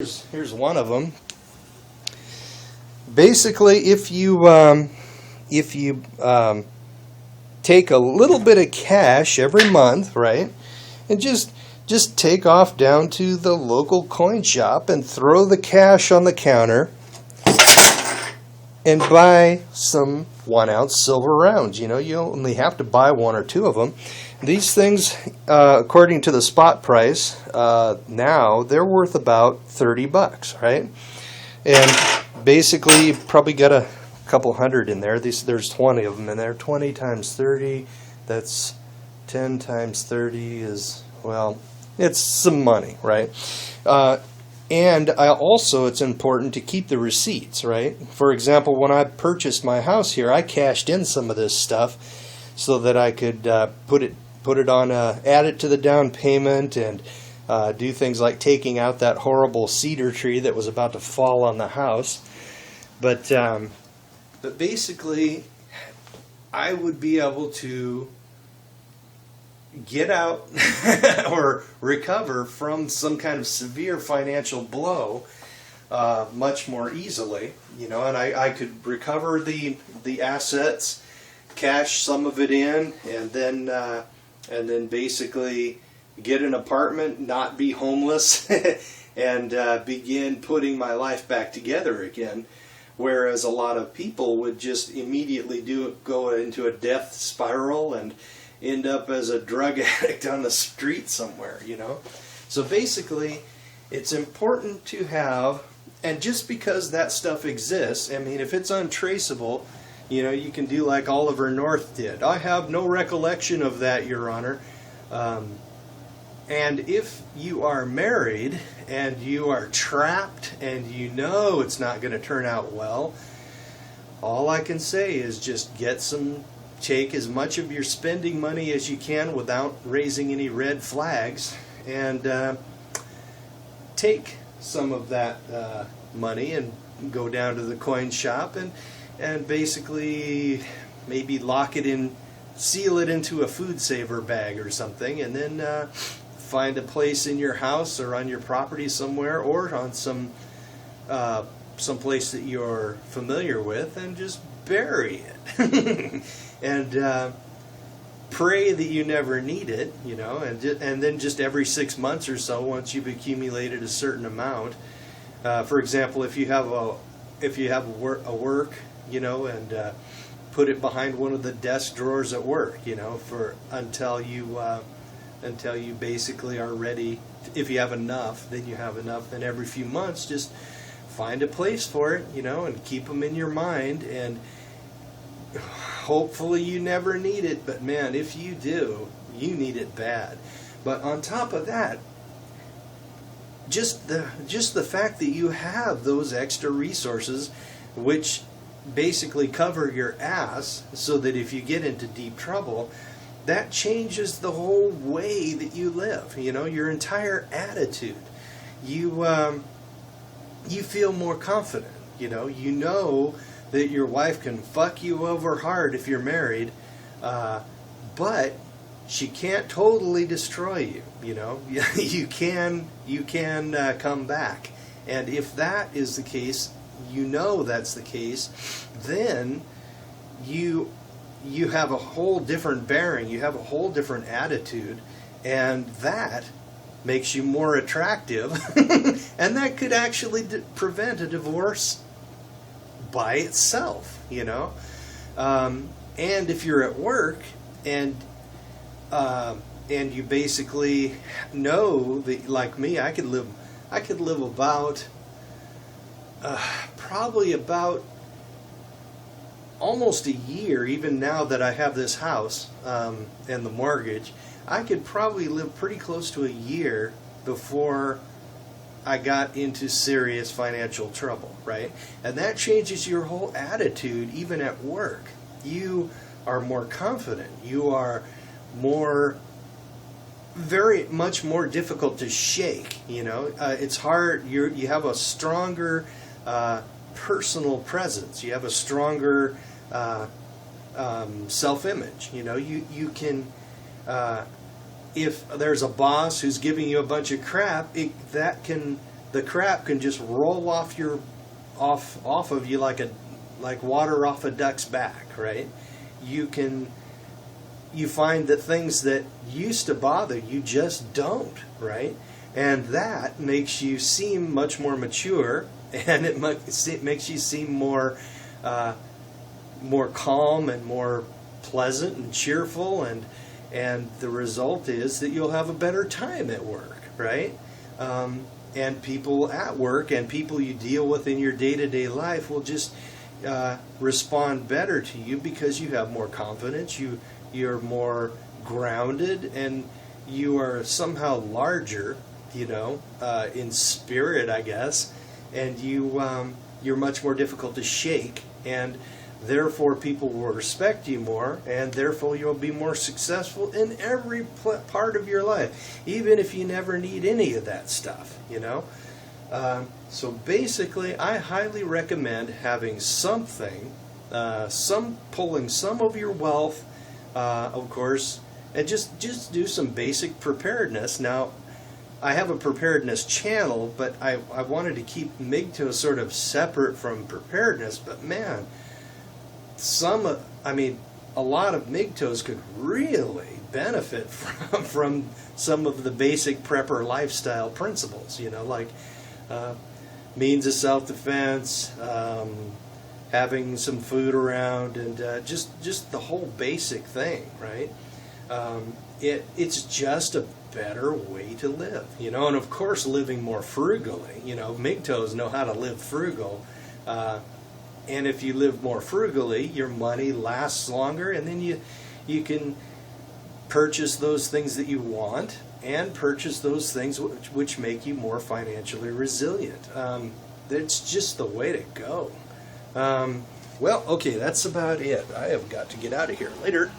Here's one of them. Basically, if you take a little bit of cash every month, right, and just take off down to the local coin shop and throw the cash on the counter and buy some 1 ounce silver rounds. You know, you only have to buy one or two of them. These things, according to the spot price, now they're worth about $30, right? And basically, you probably got a couple hundred in there. There's 20 of them in there. 20 times 30, that's 10 times 30 is, well, it's some money, right? And also, it's important to keep the receipts, right? For example, when I purchased my house here, I cashed in some of this stuff so that I could put it on, add it to the down payment, and do things like taking out that horrible cedar tree that was about to fall on the house. But basically, I would be able to get out or recover from some kind of severe financial blow much more easily, you know, and I could recover the assets, cash some of it in, and then basically get an apartment, not be homeless, and begin putting my life back together again. Whereas a lot of people would just immediately go into a death spiral and end up as a drug addict on the street somewhere, you know. So basically, it's important to have, and just because that stuff exists, I mean, if it's untraceable, you know, you can do like Oliver North did. I have no recollection of that, Your Honor. And if you are married and you are trapped and you know it's not going to turn out well, all I can say is just take as much of your spending money as you can without raising any red flags, and take some of that money and go down to the coin shop and basically maybe lock it in, seal it into a food saver bag or something, and then find a place in your house or on your property somewhere, or on some place that you're familiar with, and just bury it. And pray that you never need it, you know, and then just every 6 months or so, once you've accumulated a certain amount, for example, if you have a work, you know, and put it behind one of the desk drawers at work, you know, until you basically are ready. If you have enough, then you have enough. And every few months, just find a place for it, you know, and keep them in your mind. And hopefully you never need it, but man, if you do, you need it bad. But on top of that, just the fact that you have those extra resources, which basically cover your ass, so that if you get into deep trouble, that changes the whole way that you live, you know, your entire attitude. You feel more confident, you know that your wife can fuck you over hard if you're married, but she can't totally destroy you, you know. you can come back. And if that is the case, you know that's the case, then you have a whole different bearing, you have a whole different attitude, and that makes you more attractive, and that could actually prevent a divorce by itself, you know. And if you're at work and you basically know that, like me, I could live about probably about almost a year, even now that I have this house and the mortgage, I could probably live pretty close to a year before I got into serious financial trouble, right? And that changes your whole attitude, even at work. You are more confident. You are very much more difficult to shake, you know. It's hard. You have a stronger personal presence. You have a stronger self-image. You know, you can, if there's a boss who's giving you a bunch of crap, that can the crap can just roll off off of you like water off a duck's back, right? You find that things that used to bother you just don't, right? And that makes you seem much more mature, and it makes you seem more calm and more pleasant and cheerful, and the result is that you'll have a better time at work, right? And people at work and people you deal with in your day-to-day life will just respond better to you because you have more confidence, you're more grounded, and you are somehow larger, in spirit, I guess, and you're much more difficult to shake, and therefore people will respect you more, and therefore you'll be more successful in every part of your life, even if you never need any of that stuff, So basically, I highly recommend having something, pulling some of your wealth, of course, and just do some basic preparedness. Now, I have a preparedness channel, but I wanted to keep MGTOW sort of separate from preparedness, but man, a lot of MGTOWs could really benefit from some of the basic prepper lifestyle principles, like means of self-defense, having some food around, and just the whole basic thing, right? It's just a better way to live, and of course living more frugally. MGTOWs know how to live frugal, and if you live more frugally, your money lasts longer, and then you can purchase those things that you want and purchase those things which make you more financially resilient. It's just the way to go. Well, okay, that's about it. I have got to get out of here. Later.